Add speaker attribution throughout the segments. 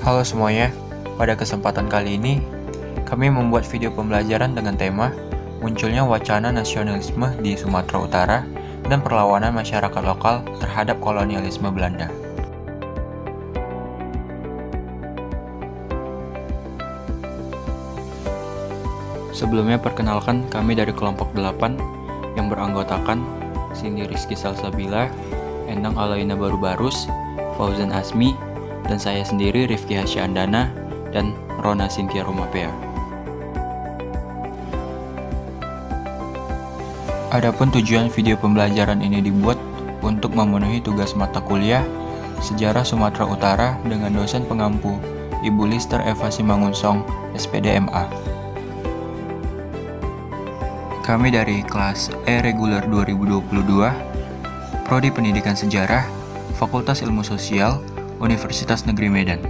Speaker 1: Halo semuanya, pada kesempatan kali ini kami membuat video pembelajaran dengan tema munculnya wacana nasionalisme di Sumatera Utara dan perlawanan masyarakat lokal terhadap kolonialisme Belanda. Sebelumnya perkenalkan kami dari kelompok 8 yang beranggotakan Cindy Rizky Salsabila, Endang Alaina Barubarus, Fauzan Asmi, dan saya sendiri Rifki Hasyaandana dan Rona Cynthia Rumapea. Adapun tujuan video pembelajaran ini dibuat untuk memenuhi tugas mata kuliah Sejarah Sumatera Utara dengan dosen pengampu Ibu Lister Eva Simangunsong, SPD MA. Kami dari kelas E reguler 2022, Prodi Pendidikan Sejarah, Fakultas Ilmu Sosial, Universitas Negeri Medan.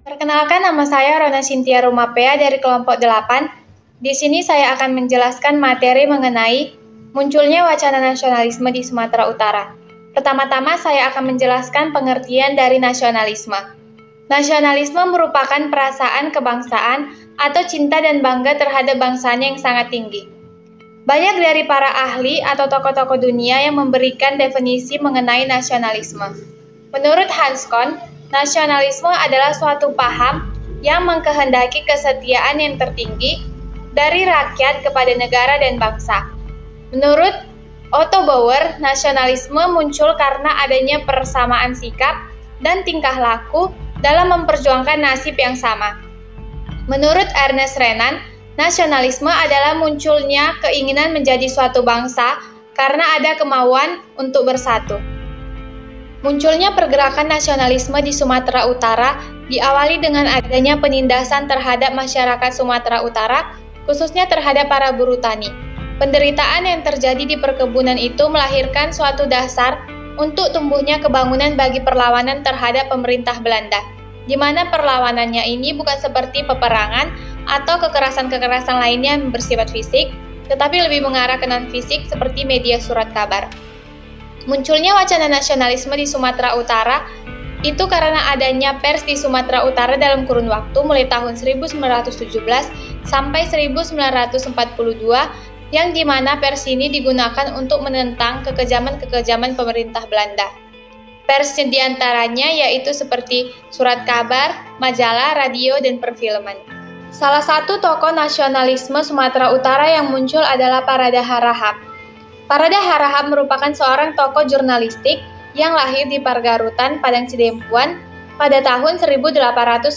Speaker 2: Perkenalkan, nama saya Rona Cynthia Rumapea dari kelompok 8. Di sini saya akan menjelaskan materi mengenai munculnya wacana nasionalisme di Sumatera Utara. Pertama-tama saya akan menjelaskan pengertian dari nasionalisme. Nasionalisme merupakan perasaan kebangsaan atau cinta dan bangga terhadap bangsanya yang sangat tinggi. Banyak dari para ahli atau tokoh-tokoh dunia yang memberikan definisi mengenai nasionalisme. Menurut Hans Kohn, nasionalisme adalah suatu paham yang mengkehendaki kesetiaan yang tertinggi dari rakyat kepada negara dan bangsa. Menurut Otto Bauer, nasionalisme muncul karena adanya persamaan sikap dan tingkah laku dalam memperjuangkan nasib yang sama. Menurut Ernest Renan, nasionalisme adalah munculnya keinginan menjadi suatu bangsa karena ada kemauan untuk bersatu. Munculnya pergerakan nasionalisme di Sumatera Utara diawali dengan adanya penindasan terhadap masyarakat Sumatera Utara, khususnya terhadap para buruh tani. Penderitaan yang terjadi di perkebunan itu melahirkan suatu dasar untuk tumbuhnya kebangunan bagi perlawanan terhadap pemerintah Belanda, di mana perlawanannya ini bukan seperti peperangan atau kekerasan-kekerasan lainnya yang bersifat fisik, tetapi lebih mengarah ke non-fisik seperti media surat kabar. Munculnya wacana nasionalisme di Sumatera Utara itu karena adanya pers di Sumatera Utara dalam kurun waktu mulai tahun 1917 sampai 1942, yang dimana pers ini digunakan untuk menentang kekejaman-kekejaman pemerintah Belanda. Pers diantaranya yaitu seperti surat kabar, majalah, radio, dan perfilman. Salah satu tokoh nasionalisme Sumatera Utara yang muncul adalah Parada Harahap. Parada Harahap merupakan seorang tokoh jurnalistik yang lahir di Pargarutan, Padang Sidempuan pada tahun 1899.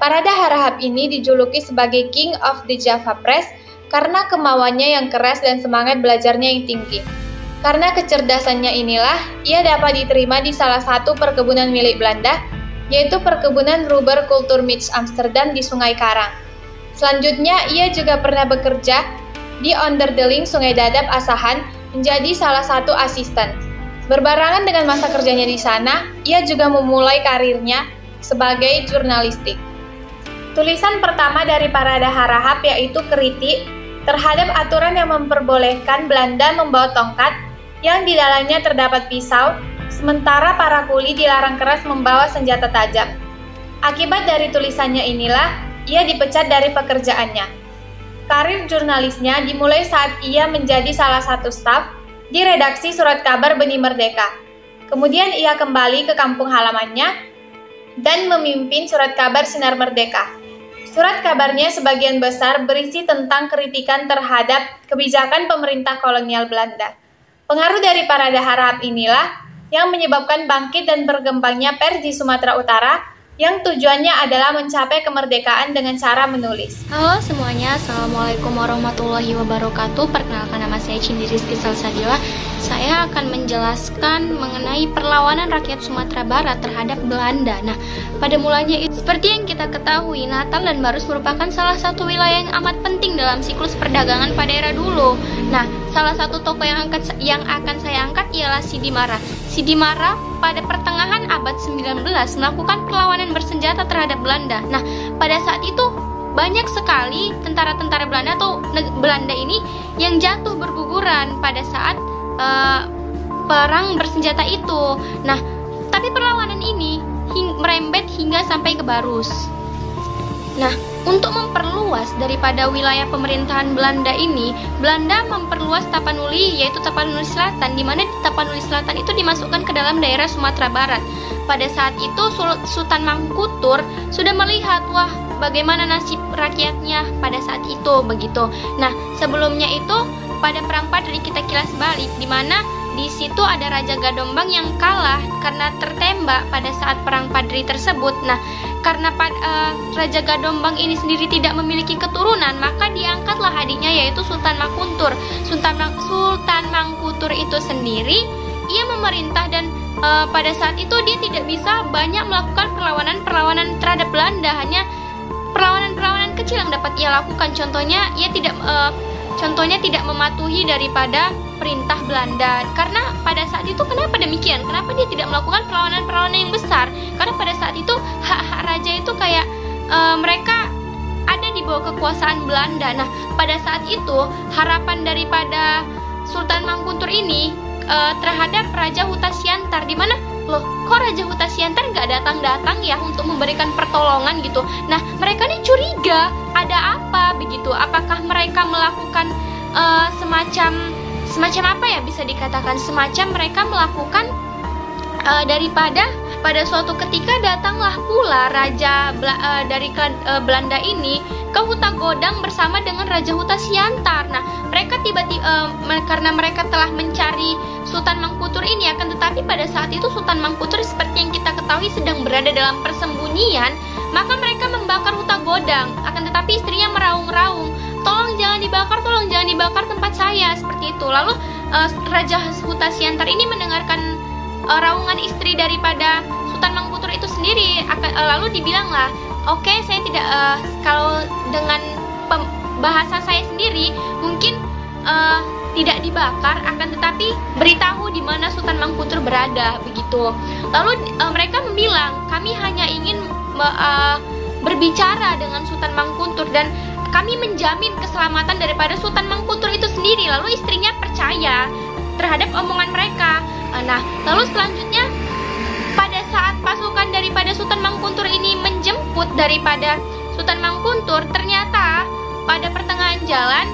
Speaker 2: Parada Harahap ini dijuluki sebagai King of the Java Press karena kemauannya yang keras dan semangat belajarnya yang tinggi. Karena kecerdasannya inilah, ia dapat diterima di salah satu perkebunan milik Belanda, yaitu perkebunan Rubber Kulturmich Amsterdam di Sungai Karang. Selanjutnya, ia juga pernah bekerja di Onderdeling Sungai Dadap Asahan menjadi salah satu asisten. Berbarengan dengan masa kerjanya di sana, ia juga memulai karirnya sebagai jurnalistik. Tulisan pertama dari Parada Harahap yaitu kritik terhadap aturan yang memperbolehkan Belanda membawa tongkat yang di dalamnya terdapat pisau, sementara para kuli dilarang keras membawa senjata tajam. Akibat dari tulisannya inilah, ia dipecat dari pekerjaannya. Karir jurnalisnya dimulai saat ia menjadi salah satu staf di redaksi surat kabar Benih Merdeka. Kemudian ia kembali ke kampung halamannya dan memimpin surat kabar Sinar Merdeka. Surat kabarnya sebagian besar berisi tentang kritikan terhadap kebijakan pemerintah kolonial Belanda. Pengaruh dari Parada Harahap inilah yang menyebabkan bangkit dan berkembangnya pers di Sumatera Utara yang tujuannya adalah mencapai kemerdekaan dengan cara menulis.
Speaker 3: Halo semuanya, Assalamualaikum warahmatullahi wabarakatuh. Perkenalkan, nama saya Cindy Rizky Salsabila. Saya akan menjelaskan mengenai perlawanan rakyat Sumatera Barat terhadap Belanda. Nah, pada mulanya seperti yang kita ketahui, Natal dan Barus merupakan salah satu wilayah yang amat penting dalam siklus perdagangan pada era dulu. Nah, salah satu tokoh yang akan saya angkat ialah Sidi Mara. Sidi Mara pada pertengahan abad 19 melakukan perlawanan bersenjata terhadap Belanda. Nah, pada saat itu banyak sekali tentara-tentara Belanda atau Belanda ini yang jatuh berguguran pada saat perang bersenjata itu. Nah, tapi perlawanan ini merembet hingga sampai ke Barus. Nah, untuk memperluas daripada wilayah pemerintahan Belanda ini, Belanda memperluas Tapanuli, yaitu Tapanuli Selatan, di mana Tapanuli Selatan itu dimasukkan ke dalam daerah Sumatera Barat. Pada saat itu Sultan Mangkutur sudah melihat, wah, bagaimana nasib rakyatnya pada saat itu begitu. Nah, sebelumnya itu pada Perang Padri kita kilas balik, di mana di situ ada Raja Gadombang yang kalah karena tertembak pada saat Perang Padri tersebut. Nah, karena Raja Gadombang ini sendiri tidak memiliki keturunan, maka diangkatlah adiknya, yaitu Sultan Mangkutur. Sultan Mangkutur itu sendiri, ia memerintah dan pada saat itu dia tidak bisa banyak melakukan perlawanan terhadap Belanda, hanya perlawanan kecil yang dapat ia lakukan. Contohnya, ia tidak mematuhi daripada perintah Belanda. Karena pada saat itu, kenapa demikian? Kenapa dia tidak melakukan perlawanan yang besar? Karena pada saat itu hak-hak raja itu kayak mereka ada di bawah kekuasaan Belanda. Nah, pada saat itu harapan daripada Sultan Mangkutur ini terhadap Raja Huta Siantar, di mana loh, kok Raja Huta Siantar nggak datang-datang ya untuk memberikan pertolongan gitu. Nah, mereka nih curiga ada apa begitu. Apakah mereka melakukan semacam apa ya, bisa dikatakan semacam mereka melakukan daripada pada suatu ketika datanglah pula raja dari Belanda ini ke Huta Godang bersama dengan Raja Huta Siantar. Nah, mereka tiba-tiba karena mereka telah mencari Sultan Mangkutur ini, akan tetapi pada saat itu Sultan Mangkutur seperti yang kita ketahui sedang berada dalam persembunyian, maka mereka membakar Huta Godang. Akan tetapi istrinya meraung-raung, tolong jangan dibakar tempat saya, seperti itu. Lalu Raja Huta Siantar ini mendengarkan raungan istri daripada Sultan Mangkutur itu sendiri, lalu dibilanglah, oke, saya tidak kalau dengan bahasa saya sendiri mungkin tidak dibakar, akan tetapi beritahu di mana Sultan Mangkutur berada begitu. Lalu mereka bilang, kami hanya ingin berbicara dengan Sultan Mangkutur dan kami menjamin keselamatan daripada Sultan Mangkutur itu sendiri. Lalu istrinya percaya terhadap omongan mereka. Nah, lalu selanjutnya pada saat pasukan daripada Sultan Mangkutur ini menjemput daripada Sultan Mangkutur, ternyata pada pertengahan jalan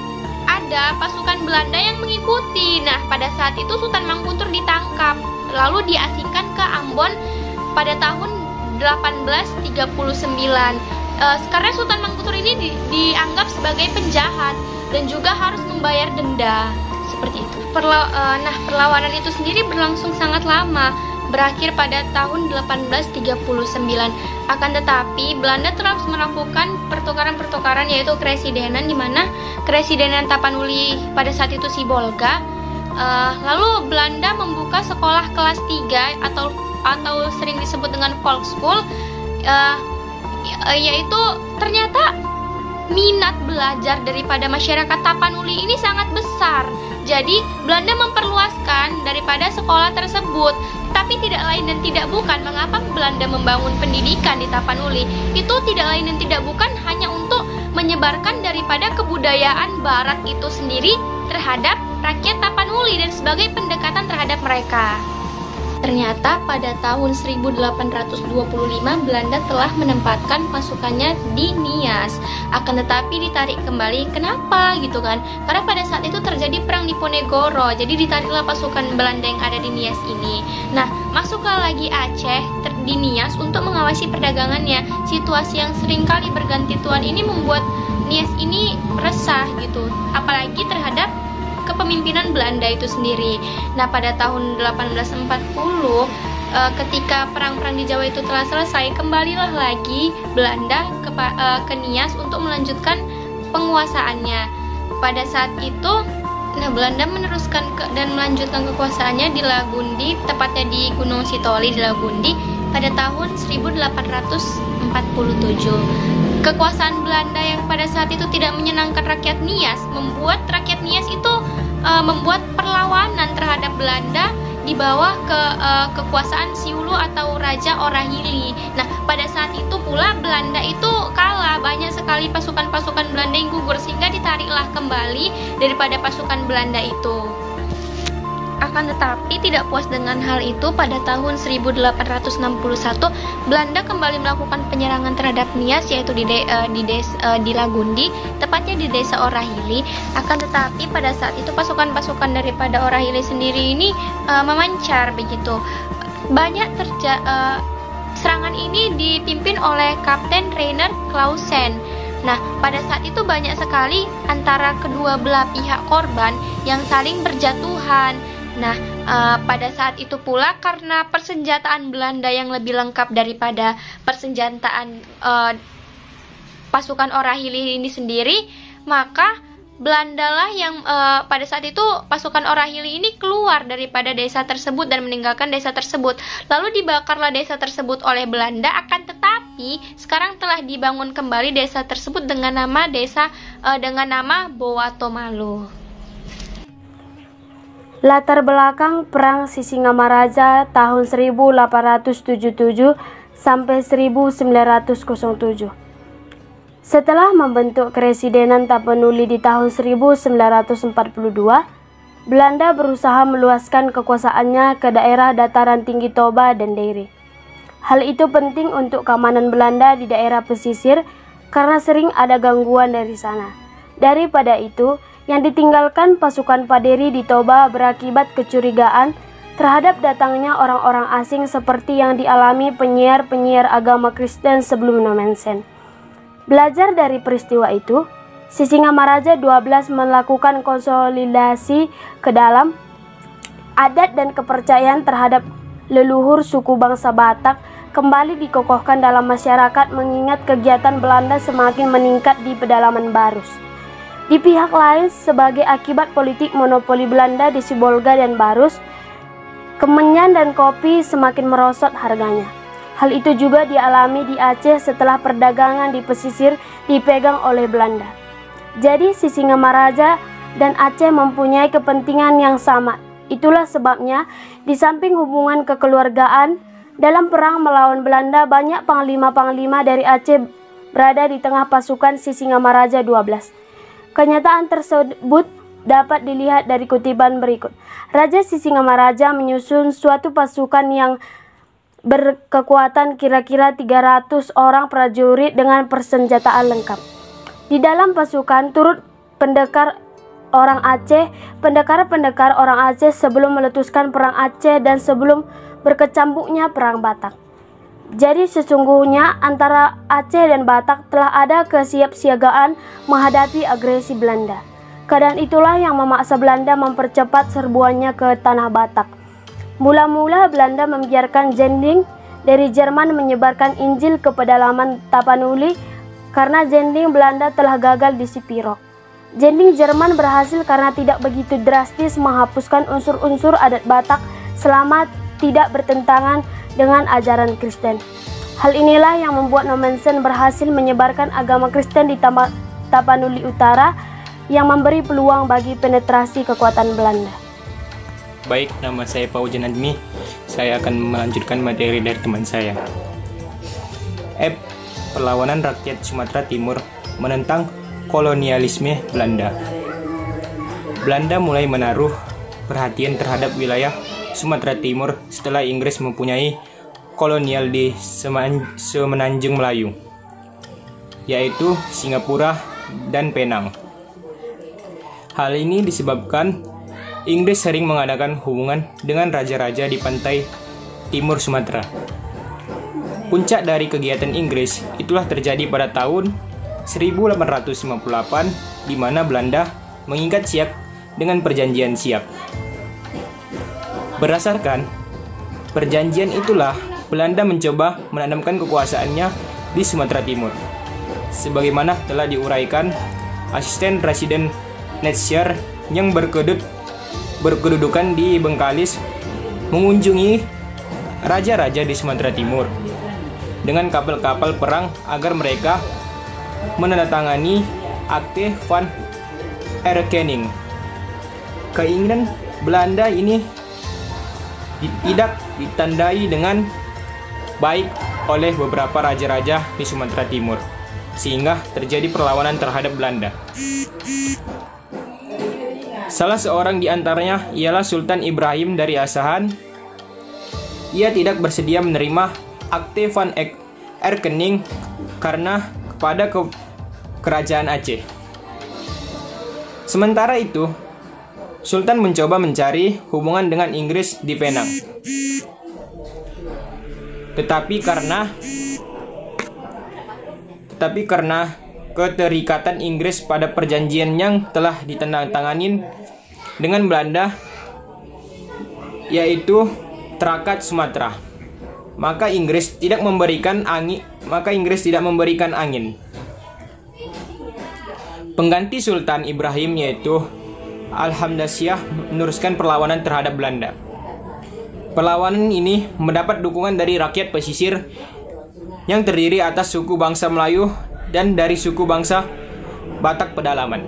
Speaker 3: ada pasukan Belanda yang mengikuti. Nah, pada saat itu Sultan Mangkutur ditangkap, lalu diasingkan ke Ambon pada tahun 1839. Karena Sultan Mangkutur ini dianggap sebagai penjahat dan juga harus membayar denda, seperti itu. Perlawanan itu sendiri berlangsung sangat lama, berakhir pada tahun 1839. Akan tetapi Belanda terus melakukan pertukaran-pertukaran, yaitu keresidenan, di mana keresidenan Tapanuli pada saat itu Sibolga. Lalu Belanda membuka sekolah kelas 3 atau sering disebut dengan Volkschool, yaitu ternyata minat belajar daripada masyarakat Tapanuli ini sangat besar. Jadi Belanda memperluaskan daripada sekolah tersebut. Tapi tidak lain dan tidak bukan, mengapa Belanda membangun pendidikan di Tapanuli? Itu tidak lain dan tidak bukan hanya untuk menyebarkan daripada kebudayaan Barat itu sendiri terhadap rakyat Tapanuli dan sebagai pendekatan terhadap mereka. Ternyata pada tahun 1825 Belanda telah menempatkan pasukannya di Nias. Akan tetapi ditarik kembali. Kenapa gitu kan? Karena pada saat itu terjadi perang Diponegoro. Jadi ditariklah pasukan Belanda yang ada di Nias ini. Nah, masuklah lagi Aceh di Nias untuk mengawasi perdagangannya. Situasi yang seringkali berganti tuan ini membuat Nias ini resah gitu. Apalagi terhadap kepemimpinan Belanda itu sendiri. Nah, pada tahun 1840 ketika perang-perang di Jawa itu telah selesai, kembalilah lagi Belanda ke Nias untuk melanjutkan penguasaannya. Pada saat itu, Belanda meneruskan dan melanjutkan kekuasaannya di Lagundi, tepatnya di Gunung Sitoli di Lagundi pada tahun 1847. Kekuasaan Belanda yang pada saat itu tidak menyenangkan rakyat Nias membuat rakyat Nias itu membuat perlawanan terhadap Belanda di bawah kekuasaan Siulu atau Raja Orahili. Nah, pada saat itu pula Belanda itu kalah, banyak sekali pasukan-pasukan Belanda yang gugur sehingga ditariklah kembali daripada pasukan Belanda itu. Akan tetapi tidak puas dengan hal itu, pada tahun 1861 Belanda kembali melakukan penyerangan terhadap Nias, yaitu di Lagundi, tepatnya di desa Orahili. Akan tetapi pada saat itu pasukan-pasukan daripada Orahili sendiri ini memancar begitu. Serangan ini dipimpin oleh Kapten Rainer Clausen. Nah, pada saat itu banyak sekali antara kedua belah pihak korban yang saling berjatuhan. Nah, pada saat itu pula karena persenjataan Belanda yang lebih lengkap daripada persenjataan pasukan Orahili ini sendiri, maka Belanda lah yang pada saat itu pasukan Orahili ini keluar daripada desa tersebut dan meninggalkan desa tersebut. Lalu dibakarlah desa tersebut oleh Belanda. Akan tetapi sekarang telah dibangun kembali desa tersebut dengan nama Boatomalo.
Speaker 4: Latar belakang Perang Sisingamaraja tahun 1877 sampai 1907. Setelah membentuk Keresidenan Tapanuli di tahun 1942, Belanda berusaha meluaskan kekuasaannya ke daerah dataran tinggi Toba dan Deiri. Hal itu penting untuk keamanan Belanda di daerah pesisir karena sering ada gangguan dari sana. Daripada itu, yang ditinggalkan pasukan Paderi di Toba berakibat kecurigaan terhadap datangnya orang-orang asing seperti yang dialami penyiar-penyiar agama Kristen sebelum Nommensen. Belajar dari peristiwa itu, Sisingamaraja 12 melakukan konsolidasi ke dalam adat dan kepercayaan terhadap leluhur suku bangsa Batak kembali dikokohkan dalam masyarakat mengingat kegiatan Belanda semakin meningkat di pedalaman Barus. Di pihak lain, sebagai akibat politik monopoli Belanda di Sibolga dan Barus, kemenyan dan kopi semakin merosot harganya. Hal itu juga dialami di Aceh setelah perdagangan di pesisir dipegang oleh Belanda. Jadi Sisingamaraja dan Aceh mempunyai kepentingan yang sama. Itulah sebabnya di samping hubungan kekeluargaan, dalam perang melawan Belanda banyak panglima-panglima dari Aceh berada di tengah pasukan Sisingamaraja 12. Kenyataan tersebut dapat dilihat dari kutipan berikut. Raja Sisingamaraja menyusun suatu pasukan yang berkekuatan kira-kira 300 orang prajurit dengan persenjataan lengkap. Di dalam pasukan turut pendekar orang Aceh sebelum meletuskan perang Aceh dan sebelum berkecambuknya perang Batak. Jadi sesungguhnya antara Aceh dan Batak telah ada kesiapsiagaan menghadapi agresi Belanda. Keadaan itulah yang memaksa Belanda mempercepat serbuannya ke tanah Batak. Mula-mula Belanda membiarkan Zending dari Jerman menyebarkan Injil ke pedalaman Tapanuli karena Zending Belanda telah gagal di Sipirok. Zending Jerman berhasil karena tidak begitu drastis menghapuskan unsur-unsur adat Batak selama tidak bertentangan dengan ajaran Kristen. Hal inilah yang membuat Nommensen berhasil menyebarkan agama Kristen di Tapanuli Utara yang memberi peluang bagi penetrasi kekuatan Belanda.
Speaker 5: Baik, nama saya Paujan Admi. Saya akan melanjutkan materi dari teman saya. Perlawanan rakyat Sumatera Timur menentang kolonialisme Belanda. Belanda mulai menaruh perhatian terhadap wilayah Sumatera Timur setelah Inggris mempunyai kolonial di Semenanjung Melayu, yaitu Singapura dan Penang. Hal ini disebabkan Inggris sering mengadakan hubungan dengan raja-raja di pantai timur Sumatera. Puncak dari kegiatan Inggris itulah terjadi pada tahun 1858 di mana Belanda mengikat Siak dengan perjanjian Siak. Berdasarkan perjanjian itulah Belanda mencoba menanamkan kekuasaannya di Sumatera Timur. Sebagaimana telah diuraikan asisten Presiden Netshar yang berkedudukan di Bengkalis mengunjungi raja-raja di Sumatera Timur dengan kapal-kapal perang agar mereka menandatangani Akte van Erkenning. Keinginan Belanda ini tidak ditandai dengan baik oleh beberapa raja-raja di Sumatera Timur, sehingga terjadi perlawanan terhadap Belanda. Salah seorang di antaranya ialah Sultan Ibrahim dari Asahan. Ia tidak bersedia menerima akte van Erkenning karena kepada kerajaan Aceh. Sementara itu, Sultan mencoba mencari hubungan dengan Inggris di Penang. Tetapi karena keterikatan Inggris pada perjanjian yang telah ditandatangani dengan Belanda, yaitu Traktat Sumatera, maka Inggris tidak memberikan angin. Pengganti Sultan Ibrahim yaitu Alhamdulillah meneruskan perlawanan terhadap Belanda. Perlawanan ini mendapat dukungan dari rakyat pesisir yang terdiri atas suku bangsa Melayu dan dari suku bangsa Batak pedalaman.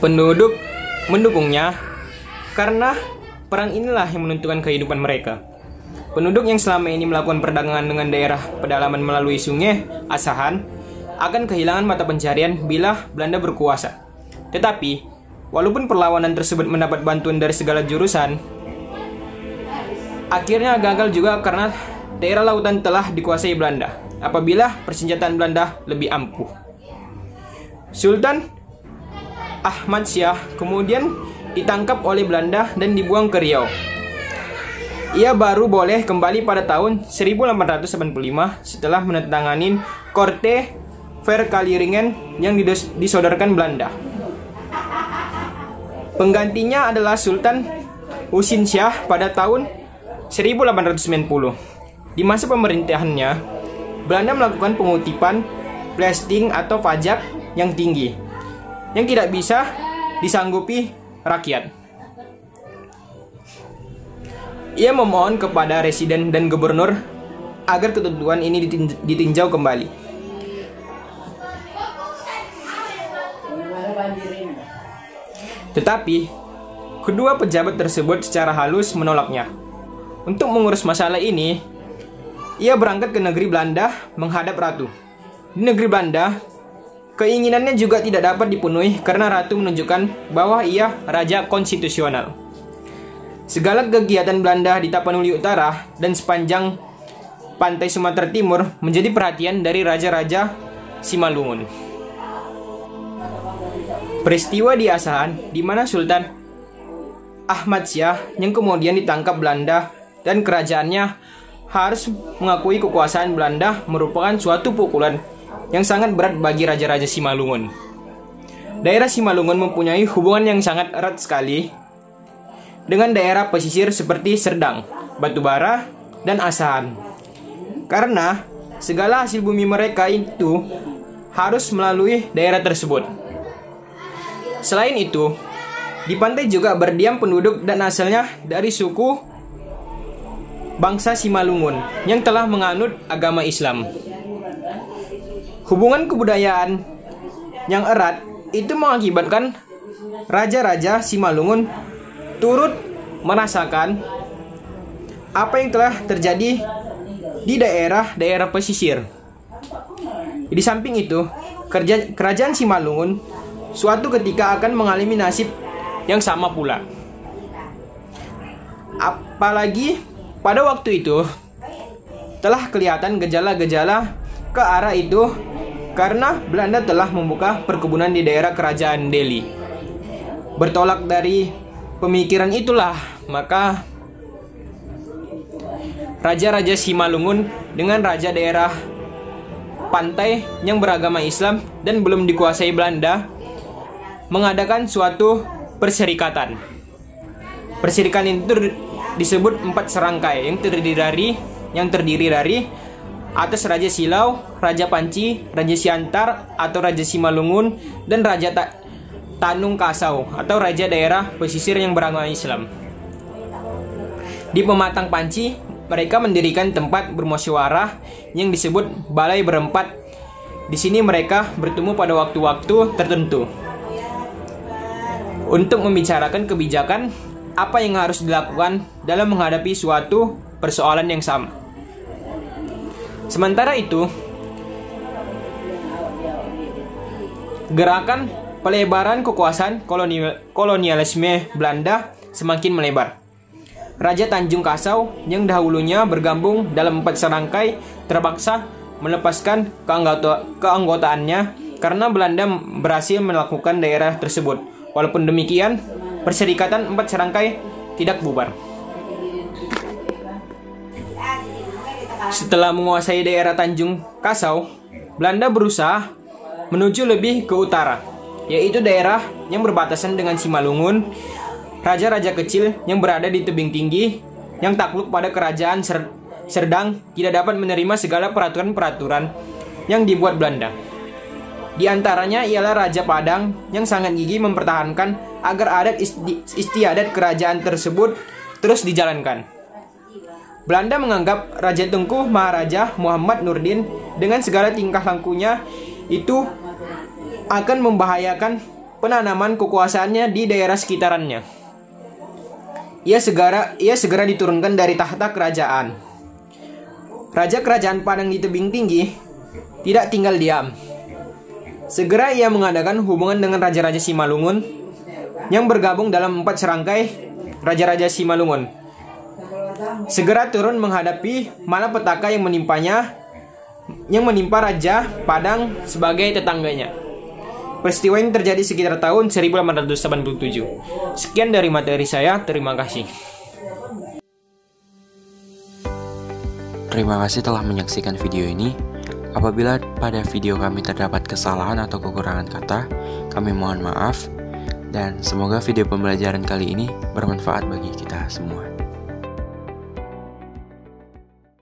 Speaker 5: Penduduk mendukungnya karena perang inilah yang menentukan kehidupan mereka. Penduduk yang selama ini melakukan perdagangan dengan daerah pedalaman melalui sungai Asahan akan kehilangan mata pencarian bila Belanda berkuasa. Tetapi, walaupun perlawanan tersebut mendapat bantuan dari segala jurusan, akhirnya gagal juga karena daerah lautan telah dikuasai Belanda apabila persenjataan Belanda lebih ampuh. Sultan Ahmad Shah kemudian ditangkap oleh Belanda dan dibuang ke Riau. Ia baru boleh kembali pada tahun 1885 setelah menandatangani Korte Verkaliringen yang disodorkan Belanda. Penggantinya adalah Sultan Husin Shah pada tahun 1890. Di masa pemerintahannya, Belanda melakukan pengutipan, blasting atau pajak yang tinggi, yang tidak bisa disanggupi rakyat. Ia memohon kepada residen dan gubernur agar ketentuan ini ditinjau kembali. Tetapi, kedua pejabat tersebut secara halus menolaknya. Untuk mengurus masalah ini, ia berangkat ke negeri Belanda menghadap ratu. Di negeri Belanda, keinginannya juga tidak dapat dipenuhi karena ratu menunjukkan bahwa ia raja konstitusional. Segala kegiatan Belanda di Tapanuli Utara dan sepanjang pantai Sumatera Timur menjadi perhatian dari raja-raja Simalungun. Peristiwa di Asahan, di mana Sultan Ahmad Shah yang kemudian ditangkap Belanda dan kerajaannya harus mengakui kekuasaan Belanda merupakan suatu pukulan yang sangat berat bagi raja-raja Simalungun. Daerah Simalungun mempunyai hubungan yang sangat erat sekali dengan daerah pesisir seperti Serdang, Batubara, dan Asahan. Karena segala hasil bumi mereka itu harus melalui daerah tersebut. Selain itu, di pantai juga berdiam penduduk dan asalnya dari suku bangsa Simalungun yang telah menganut agama Islam. Hubungan kebudayaan yang erat itu mengakibatkan raja-raja Simalungun turut merasakan apa yang telah terjadi di daerah-daerah pesisir. Di samping itu, kerajaan Simalungun suatu ketika akan mengalami nasib yang sama pula. Apalagi pada waktu itu telah kelihatan gejala-gejala ke arah itu karena Belanda telah membuka perkebunan di daerah kerajaan Delhi. Bertolak dari pemikiran itulah, maka raja-raja Simalungun dengan raja daerah pantai yang beragama Islam dan belum dikuasai Belanda mengadakan suatu perserikatan. Perserikatan itu disebut 4 serangkai yang terdiri dari atas Raja Silau, Raja Panci, Raja Siantar atau Raja Simalungun, dan Raja Tanung Kasau atau raja daerah pesisir yang beragama Islam. Di Pematang Panci, mereka mendirikan tempat bermusyawarah yang disebut Balai Berempat. Di sini mereka bertemu pada waktu-waktu tertentu untuk membicarakan kebijakan apa yang harus dilakukan dalam menghadapi suatu persoalan yang sama. Sementara itu, gerakan pelebaran kekuasaan kolonialisme Belanda semakin melebar. Raja Tanjung Kasau yang dahulunya bergabung dalam 4 serangkai terpaksa melepaskan keanggotaannya karena Belanda berhasil melakukan daerah tersebut. Walaupun demikian, perserikatan 4 serangkai tidak bubar. Setelah menguasai daerah Tanjung Kasau, Belanda berusaha menuju lebih ke utara, yaitu daerah yang berbatasan dengan Simalungun. Raja-raja kecil yang berada di tebing tinggi yang takluk pada kerajaan Serdang tidak dapat menerima segala peraturan-peraturan yang dibuat Belanda. Di antaranya ialah Raja Padang yang sangat gigih mempertahankan agar adat istiadat kerajaan tersebut terus dijalankan. Belanda menganggap Raja Tengku Maharaja Muhammad Nurdin dengan segala tingkah lakunya itu akan membahayakan penanaman kekuasaannya di daerah sekitarannya. Ia segera diturunkan dari tahta kerajaan. Raja kerajaan Padang di tebing tinggi tidak tinggal diam. Segera ia mengadakan hubungan dengan raja-raja Simalungun yang bergabung dalam 4 serangkai raja-raja Simalungun. Segera turun menghadapi malapetaka yang menimpa Raja Padang sebagai tetangganya. Peristiwa ini terjadi sekitar tahun 1887. Sekian dari materi saya, terima kasih.
Speaker 1: Terima kasih telah menyaksikan video ini. Apabila pada video kami terdapat kesalahan atau kekurangan kata, kami mohon maaf. Dan semoga video pembelajaran kali ini bermanfaat bagi kita semua.